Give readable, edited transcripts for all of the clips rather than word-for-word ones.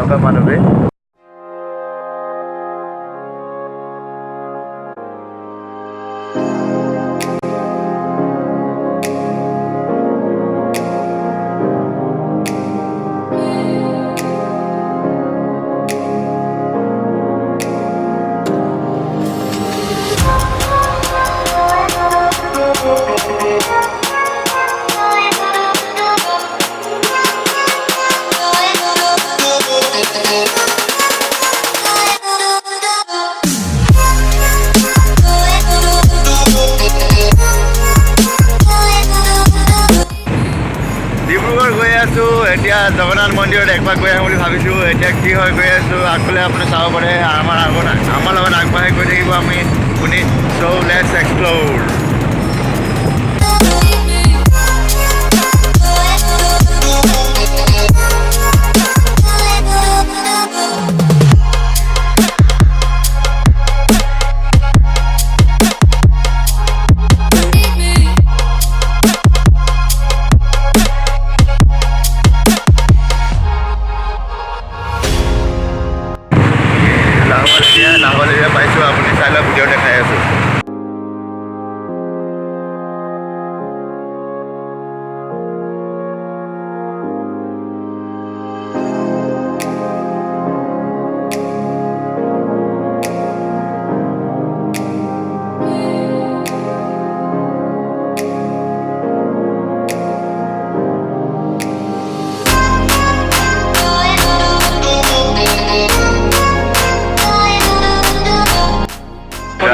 থকা মানুহবে এতিয়া জগন্নাথ মন্দিৰত একবাৰ গৈ আহোঁ বুলি ভাবিছোঁ। এতিয়া কি হয় গৈ আছোঁ, আগফালে আপুনি চাব পাৰে আমাৰ লগত আগবাঢ়ি গৈ থাকিব আমি শুনি। চ' লেটছ এক্সপ্ল'ৰ। লাহোৱালিয়া পাইছোঁ, আপুনি চাই লওক, ভিডিঅ' দেখাই আছোঁ।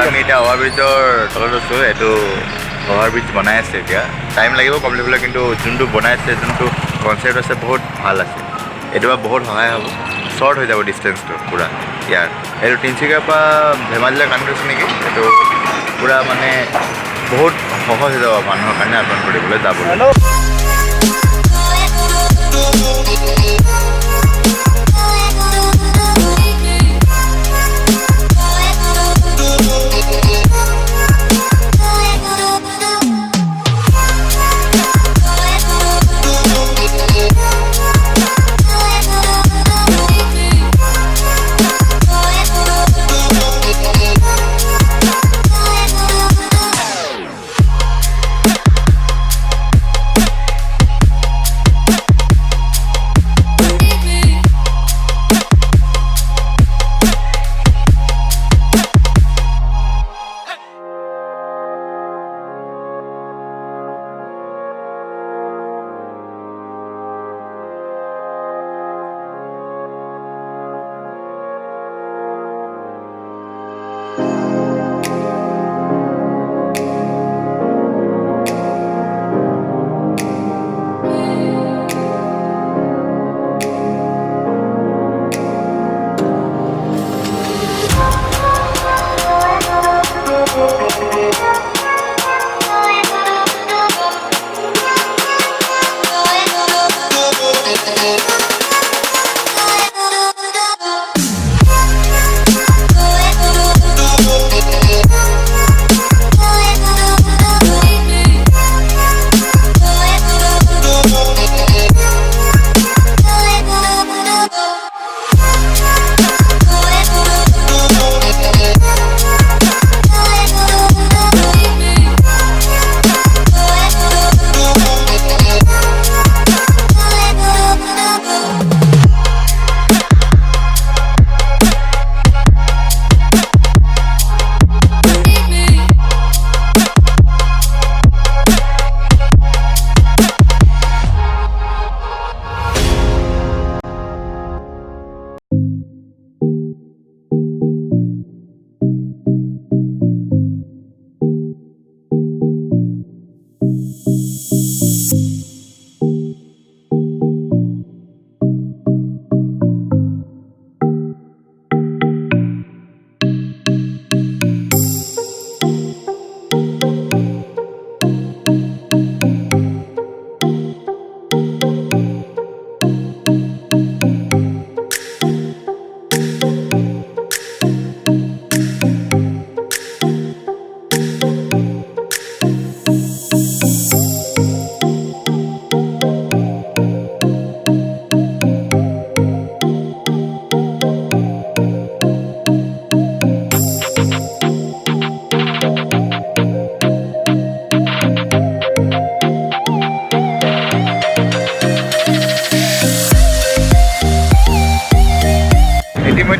আমি এতিয়া অভাৰব্ৰিজৰ তলত আছোঁ। এইটো অভাৰব্ৰিজ বনাই আছে, এতিয়া টাইম লাগিব কমপ্লিট হ'বলৈ, কিন্তু যোনটো বনাই আছে, যোনটো কনচেপ্ট আছে বহুত ভাল আছে। এইটো পৰা বহুত সহায় হ'ব, শ্বৰ্ট হৈ যাব ডিষ্টেঞ্চটো পূৰা ইয়াৰ। এইটো তিনিচুকীয়াৰ পৰা ধেমাজিলৈ কানেক্ট হৈছে নেকি। এইটো পূৰা মানে বহুত সহজ হৈ যাব মানুহৰ কাৰণে আপডাউন কৰিবলৈ যাবলৈ।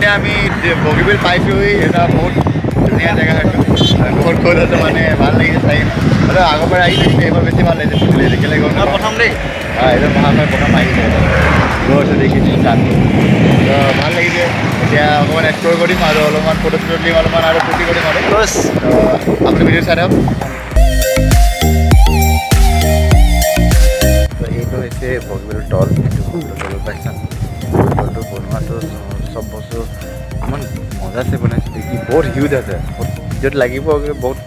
এতিয়া আমি বগীবিল পাইছোঁহি। এটা বহুত ধুনীয়া জেগা সেইটো বহুত ক'ত আছে মানে ভাল লাগিছে চাই হ'লেও আগৰ পৰা আহি থাকিলে এইবাৰ বেছি ভাল লাগিছে ফুৰিলে কেলৈ গ'ল প্ৰথম দেই এইটো মহাশয় প্ৰথম আহিছে গৈছোঁ দেখিছোঁ তাত ভাল লাগিছে। এতিয়া অকণমান এক্সপ্ল'ৰ কৰিম আৰু অলপমান ফটো চটো দিম অলপমান আৰু ফূৰ্তি কৰিম আৰু আপুনি ভিডিঅ' চাই থাকক। এইটো হৈছে বগীবিল তল তল পাইছা তলটো বনোৱাটো চব বস্তু ইমান মজাছে বনাইছে দেখি বহুত হিউজ আছে য'ত লাগিব বহুত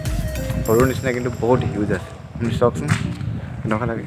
সৰু নিচিনা কিন্তু বহুত হিউজ আছে আপুনি চাওকচোন কেনেকুৱা লাগে।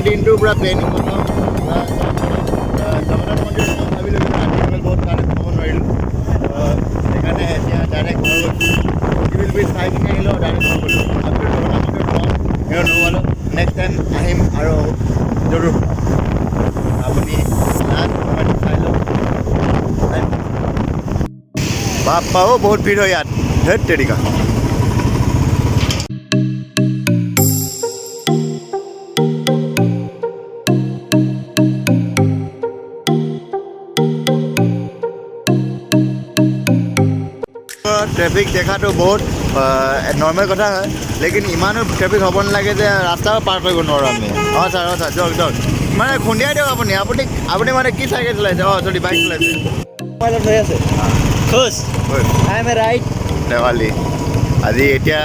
দিনটোৰ পৰা প্লেনিং খতম জগন্নাথ মন্দিৰ ভাবিলোঁ কিন্তু ৰাতি বহুত কাৰণে সোমাব নোৱাৰিলোঁ সেইকাৰণে এতিয়া ডাইৰেক্ট ঘৰ গৈছোঁ বগীবিল ব্ৰিজ চাই কিনে আহিলোঁ ডাইৰেক্ট ঘৰ গ'লোঁ আপুনি জগন্নাথ মন্দিৰ কম সিহঁত নোহোৱালোঁ নেক্সট টাইম আহিম আৰু জৰুৰ আপুনি লাষ্ট চাই লওক বাপ্পাও বহুত ভিৰ হয় ইয়াত ধেত তেৰিকা। ট্ৰেফিক দেখাটো বহুত নৰ্মেল কথা হয় লেকিন ইমানো ট্ৰেফিক হ'ব নালাগে যে ৰাস্তাও পাৰ কৰিব নোৱাৰোঁ আমি ছাৰ যাওক যাওক মানে খুন্দিয়াই দিয়ক আপুনি আপুনি আপুনি মানে কি চাইকেল চলাইছে যদি বাইক চলাইছে হৈ আছে খুচ ৰাইট দেৱালী আজি এতিয়া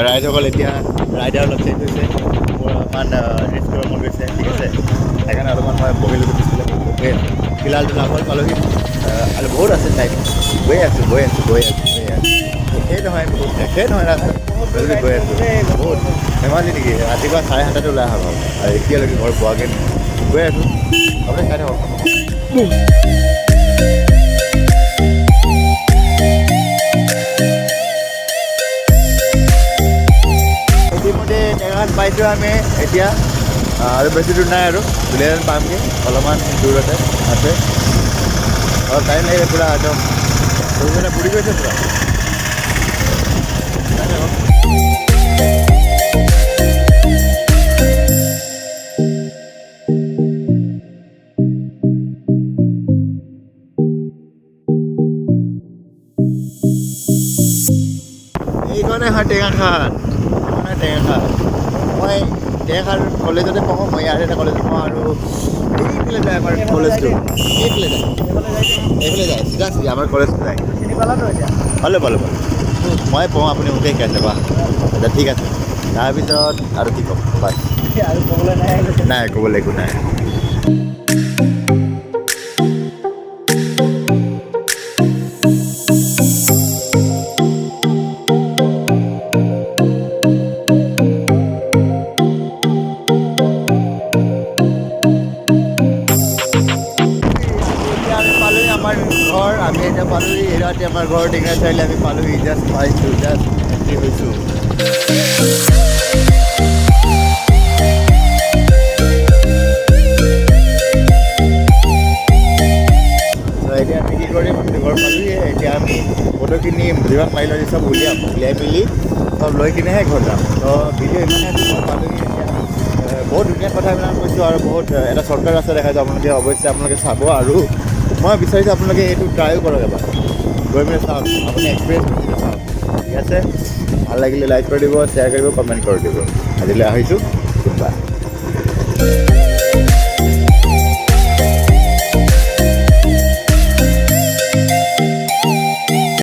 ৰাইজসকল এতিয়া ৰাইডাৰ অলপ চেঞ্জ হৈছে অলপমান ৰিস্ক কৰিব মন গৈছে ঠিক আছে সেইকাৰণে অলপমান মই বহিলোঁ পিছফালে ফিলহালটো লাভত পালোহি আৰু বহুত আছে টাইম গৈ আছোঁ শেষেই নহয় ৰাস্তা গৈ আছোঁ বহুত ধেমালি নেকি ৰাতিপুৱা 7:30 ওলাই আহা ভাল আৰু এতিয়ালৈকে ঘৰ পোৱাগৈ গৈ আছোঁ আপুনি চাই থাকক। ইতিমধ্যে জেগাত পাইছোঁ আমি এতিয়া আৰু বেছি দূৰ নাই আৰু দুলীয়াজান পামগৈ অলপমান দূৰতে আছে অলপ টাইম লাগিলে পূৰা একদম বুঢ়ি গৈছে পূৰা এইখনে হয় টেঙাখাত মই টেঙাখাত কলেজতে পঢ়োঁ মই ইয়াত এটা কলেজত পঢ়োঁ আৰু এইফালে যায় আমাৰ কলেজটো এইফালে যায় চিধা আমাৰ কলেজটো যায় পালোঁ মই পঢ়োঁ আপুনি মোকে শিকাইছে বাহ আচ্ছা ঠিক আছে তাৰপিছত আৰু কি ক'ম বাছ আৰু ক'বলৈ নাই ক'বলৈ একো নাই। এতিয়া পালোহি ৰাতি আমাৰ ঘৰৰ টিঙা চাৰিআলি আমি পালোহি জাষ্ট পাইছোঁ জাষ্ট এণ্ট্ৰি হৈছোঁ এতিয়া আমি কি কৰিম আমি ঘৰ পালোহি এতিয়া আমি ফটোখিনি যিমান মাৰিলোঁ চব উলিয়াই মেলি চব লৈ কিনেহে ঘৰ যাম তো ভিডিঅ' ইমানে মই পালোহি এতিয়া বহুত ধুনীয়া কথাবিলাক কৈছোঁ আৰু বহুত এটা শ্বৰ্টকাট ৰাস্তা দেখাইছোঁ আপোনালোকে অৱশ্যে আপোনালোকে চাব আৰু মই বিচাৰিছোঁ আপোনালোকে এইটো ট্ৰাইও কৰক এবাৰ গৈ মেলি চাওক আপুনি এক্সপিৰিয়েঞ্চ চাওক ঠিক আছে ভাল লাগিলে লাইক কৰি দিব শ্বেয়াৰ কৰিব কমেণ্ট কৰি দিব আজিলৈ আহিছোঁ